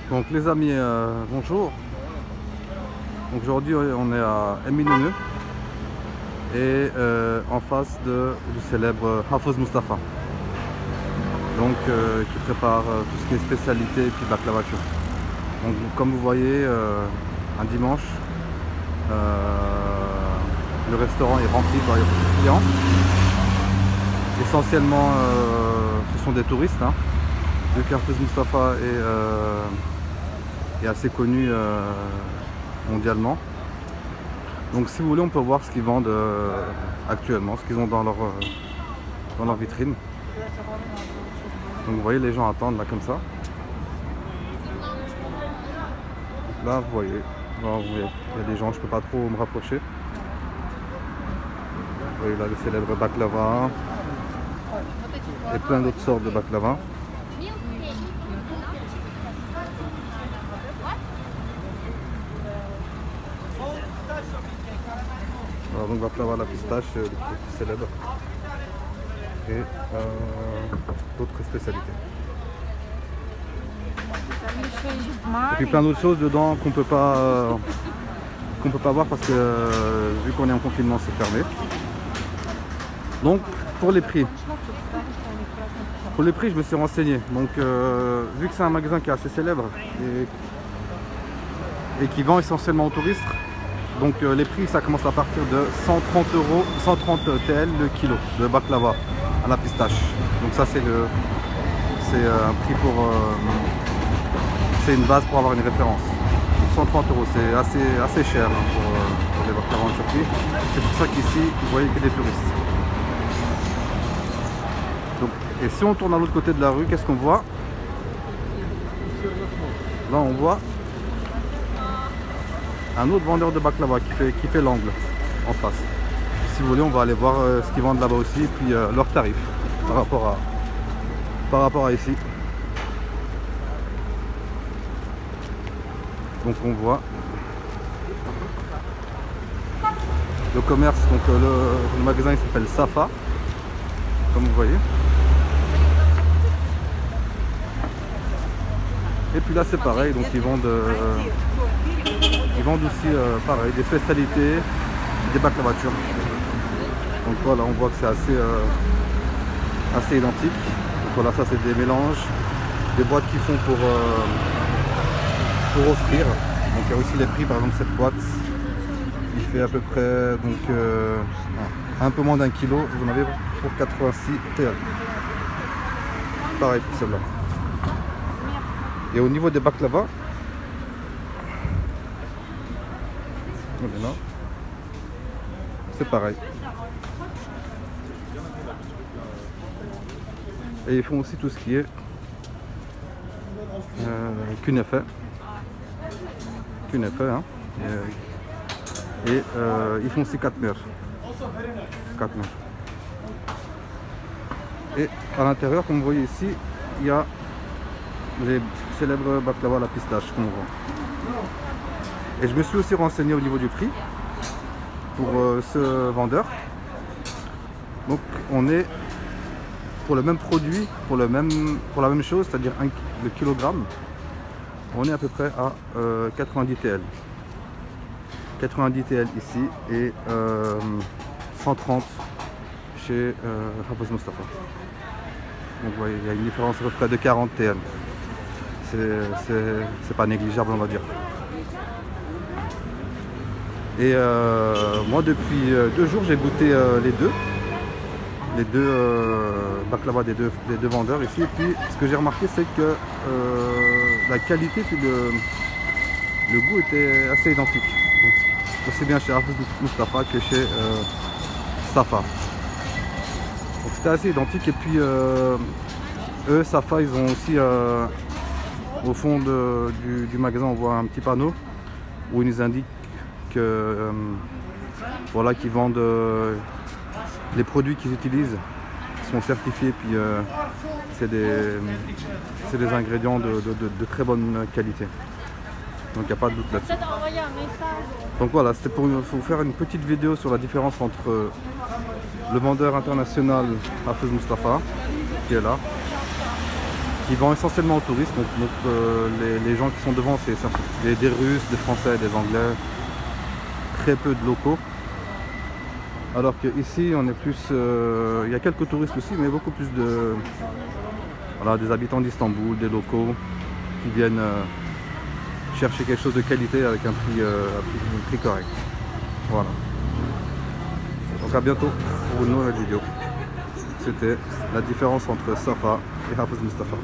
Donc les amis, bonjour. Aujourd'hui on est à Eminönü et en face du célèbre Hafız Mustafa. Donc qui prépare tout ce qui est spécialité et puis baklava turc. Donc comme vous voyez, un dimanche, le restaurant est rempli par les clients. Essentiellement ce sont des touristes, hein. Vu que Hafız Mustafa est assez connu mondialement. Donc si vous voulez, on peut voir ce qu'ils vendent actuellement, ce qu'ils ont dans leur vitrine. Donc vous voyez, les gens attendent là comme ça. Là vous voyez, il y a des gens, je peux pas trop me rapprocher. Vous voyez là le célèbre baklava et plein d'autres sortes de baklava. Alors, donc baklava à la pistache, le plus célèbre, et d'autres spécialités. Et puis plein d'autres choses dedans qu'on peut pas voir parce que vu qu'on est en confinement, c'est fermé. Donc pour les prix, je me suis renseigné. Donc vu que c'est un magasin qui est assez célèbre et qui vend essentiellement aux touristes, donc les prix ça commence à partir de 130 €, 130 TL le kilo de baklava à la pistache. Donc ça c'est un prix c'est une base pour avoir une référence. Donc 130 €, c'est assez cher hein, pour les baklava en Turquie. C'est pour ça qu'ici vous voyez que des touristes. Donc, et si on tourne à l'autre côté de la rue, qu'est-ce qu'on voit? Là on voit un autre vendeur de baklava qui fait l'angle en face. Si vous voulez, on va aller voir ce qu'ils vendent là-bas aussi et puis leurs tarifs par rapport à ici. Donc on voit le commerce, donc le magasin il s'appelle Safa, comme vous voyez. Et puis là c'est pareil, donc ils vendent aussi pareil des spécialités, des baklava turcs. Donc voilà, on voit que c'est assez identique. Donc voilà, ça c'est des mélanges, des boîtes qu'ils font pour offrir. Donc il y a aussi les prix, par exemple cette boîte il fait à peu près donc un peu moins d'1 kilo, vous en avez pour 86 TL. Pareil pour celle-là. Et au niveau des baklava, c'est pareil. Et ils font aussi tout ce qui est künefe, hein. Et ils font aussi katmer. Et à l'intérieur, comme vous voyez ici, il y a les célèbres baklava à la pistache qu'on vend. Et je me suis aussi renseigné au niveau du prix pour ce vendeur. Donc on est pour le même produit, pour la même chose, c'est-à-dire le kilogramme, on est à peu près à 90 TL. 90 TL ici et 130 chez Hafız Mustafa. Donc vous voyez, il y a une différence à peu près de 40 TL. C'est pas négligeable, on va dire. Et moi depuis 2 jours j'ai goûté les deux baklava des deux vendeurs ici. Et puis ce que j'ai remarqué, c'est que la qualité et le goût étaient assez identiques. Donc, aussi bien chez Hafız Mustafa que chez Safa. Donc c'était assez identique. Et puis eux, Safa, ils ont aussi au fond du magasin, on voit un petit panneau où ils nous indiquent que voilà, qu'ils vendent les produits qu'ils utilisent sont certifiés, puis c'est des ingrédients de très bonne qualité. Donc il n'y a pas de doute là-dessus. Donc voilà, c'était pour vous faire une petite vidéo sur la différence entre le vendeur international Hafız Mustafa, qui est là, qui vend essentiellement aux touristes. Donc les gens qui sont devant, c'est des Russes, des Français, des Anglais, très peu de locaux. Alors qu'ici, on est plus, il y a quelques touristes aussi, mais beaucoup plus de, voilà, des habitants d'Istanbul, des locaux qui viennent chercher quelque chose de qualité avec un prix correct. Voilà. Donc à bientôt pour une nouvelle vidéo. C'était la différence entre Safa et Hafez Mustafa.